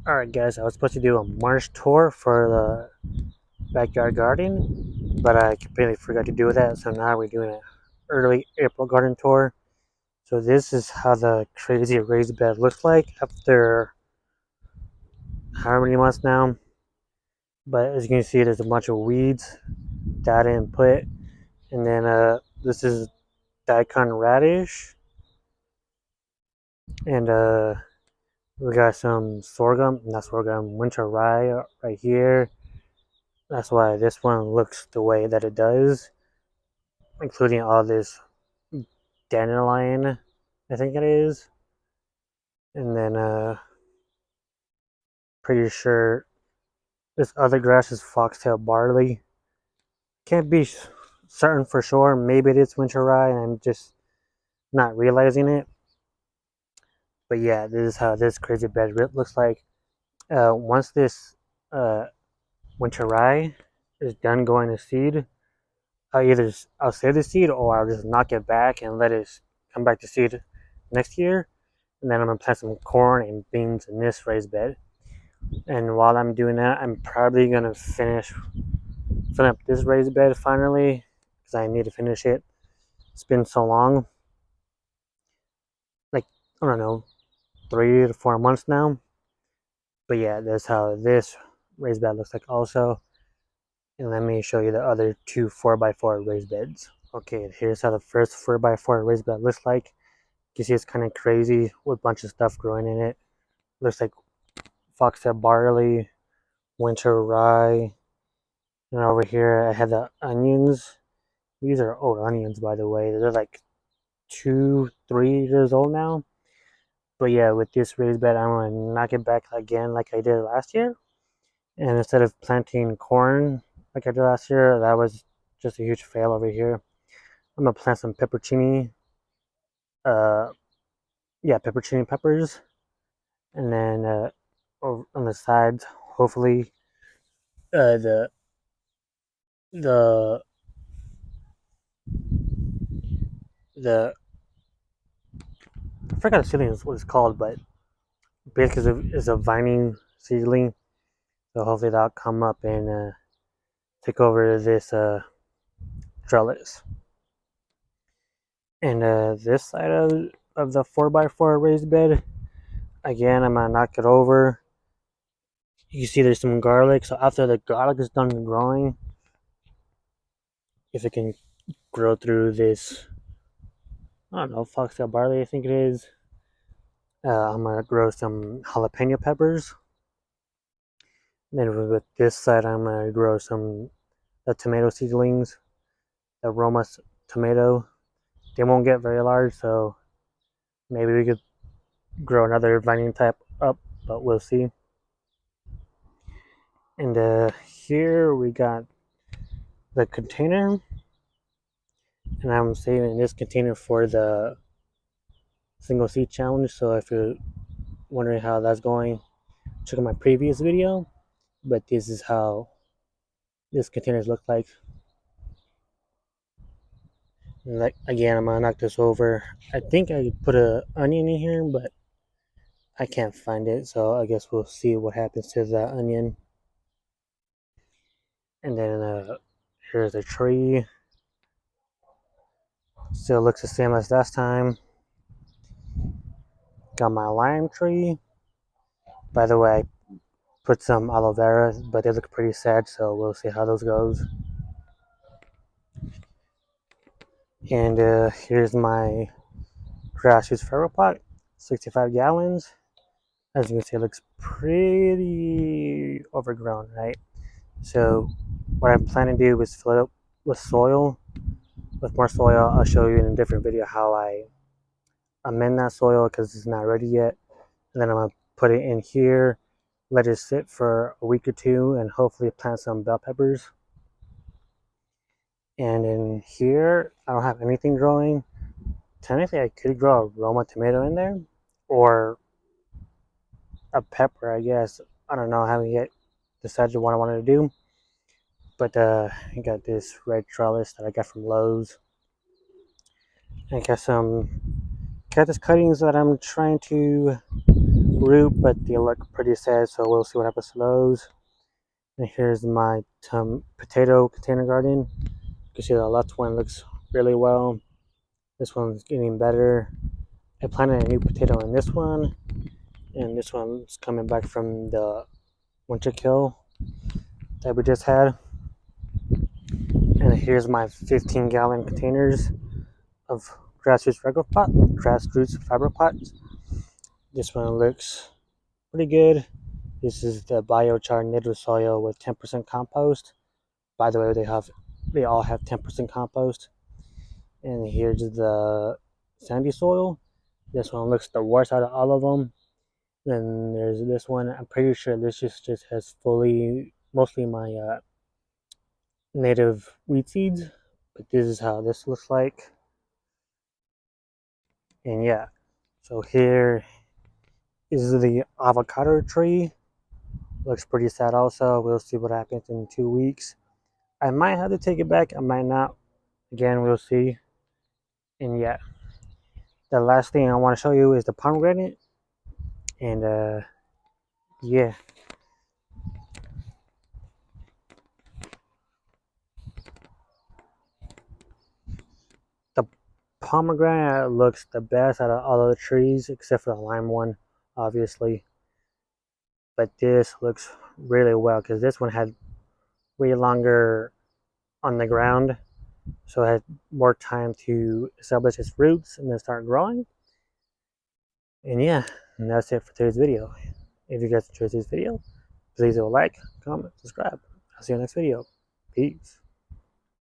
Alright guys, I was supposed to do a March tour for the backyard garden, but I completely forgot to do that, so now we're doing an early April garden tour. So this is how the crazy raised bed looks like after how many months now. But as you can see, there's a bunch of weeds that I didn't put. And then this is daikon radish. And we got some sorghum, not sorghum, winter rye right here. That's why this one looks the way that it does, including all this dandelion, I think it is. And then pretty sure this other grass is foxtail barley. Can't be certain for sure. Maybe it is winter rye and I'm just not realizing it. But yeah, this is how this crazy bed looks like. Once this uh, winter rye is done going to seed, I'll save the seed or I'll just knock it back and let it come back to seed next year. And then I'm gonna plant some corn and beans in this raised bed. And while I'm doing that, I'm probably gonna fill up this raised bed finally because I need to finish it. It's been so long, like I don't know, 3 to 4 months now. But yeah, that's how this raised bed looks like also. And let me show you the other two 4x4 raised beds. Okay, here's how the first 4x4 raised bed looks like. You see it's kind of crazy with a bunch of stuff growing in it. Looks like foxtail barley, winter rye, and over here I have the onions. These are old onions, by the way. They're like 2, 3 years old now. But yeah, with this raised bed, I'm gonna knock it back again like I did last year. And instead of planting corn like I did last year, that was just a huge fail over here. I'm gonna plant some peppercini. Uh, yeah, peppercini peppers, and then over on the sides, hopefully, uh, the the the I forgot the seedling is what it's called, but basically it's a vining seedling. So hopefully that'll come up and take over this trellis. And this side of the 4x4 raised bed, again, I'm gonna knock it over. You see there's some garlic. So after the garlic is done growing, if it can grow through this, I don't know, foxtail barley, I think it is. I'm gonna grow some jalapeno peppers. Then with this side, I'm gonna grow some tomato seedlings, the Roma tomato. They won't get very large, so maybe we could grow another vining type up, but we'll see. And here we got the container, and I'm saving this container for the single seed challenge. So if you're wondering how that's going, check out my previous video. But this is how this containers look like. And like again, I'm gonna knock this over. I think I put a onion in here, but I can't find it, so I guess we'll see what happens to the onion. And then here's a tree. Still looks the same as last time. Got my lime tree. By the way, I put some aloe vera, but they look pretty sad, so we'll see how those goes. And here's my grass juice ferro pot, 65 gallons. As you can see, it looks pretty overgrown, right? So what I'm planning to do is fill it up with soil, with more soil. I'll show you in a different video how I amend that soil because it's not ready yet. And then I'm gonna put it in here, let it sit for a week or two, and hopefully plant some bell peppers. And in here, I don't have anything growing. Technically, I could grow a Roma tomato in there, or a pepper, I guess. I don't know. I haven't yet decided what I wanted to do. But I got this red trellis that I got from Lowe's. I got some cactus cuttings that I'm trying to root, but they look pretty sad, so we'll see what happens to those. And here's my potato container garden. You can see the left one looks really well. This one's getting better. I planted a new potato in this one, and this one's coming back from the winter kill that we just had. And here's my 15-gallon containers of grassroots fiber pots. This one looks pretty good. This is the biochar native soil with 10% compost. By the way, they all have 10% compost. And here's the sandy soil. This one looks the worst out of all of them. Then there's this one. I'm pretty sure this just has mostly my native wheat seeds. But this is how this looks like. And yeah, so here is the avocado tree. Looks pretty sad also. We'll see what happens in 2 weeks. I might have to take it back. I might not. Again, we'll see. And yeah, the last thing I want to show you is the pomegranate. And yeah. The pomegranate looks the best out of all of the trees, except for the lime one, obviously. But this looks really well, because this one had way longer on the ground. So it had more time to establish its roots and then start growing. And yeah, and that's it for today's video. If you guys enjoyed this video, please leave a like, comment, subscribe. I'll see you in the next video. Peace.